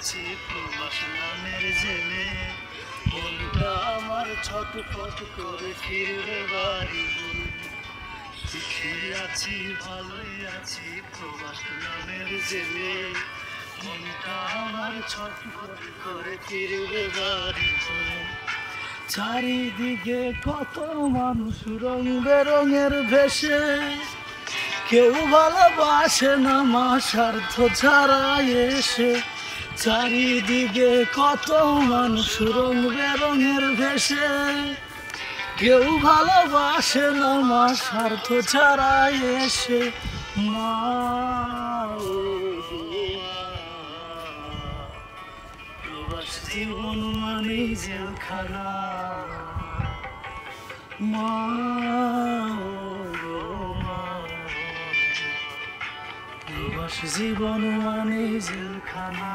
আছি প্রবাস নামের জেলে, মনটা আমার ছটফট করে ফিরবে বাড়ি। সুখে আছি ভালোই আছি প্রবাস নামের জেলে, মনটা আমার ছটফট করে ফিরবে বাড়ি। চারিদিকে কত মানুষ রং বেরঙের ভেসে, কেউ ভালোবাসে না মা স্বার্থ ছাড়া এসে। চারিদিকে কত মানুষ রং বেরঙের ভেসে, কেউ ভালোবাসে না মা স্বার্থ ছাড়া এসে। মা প্রবাস জীবন মানেই জেলখানা, মা প্রবাস জীবন মানেই জেলখানা।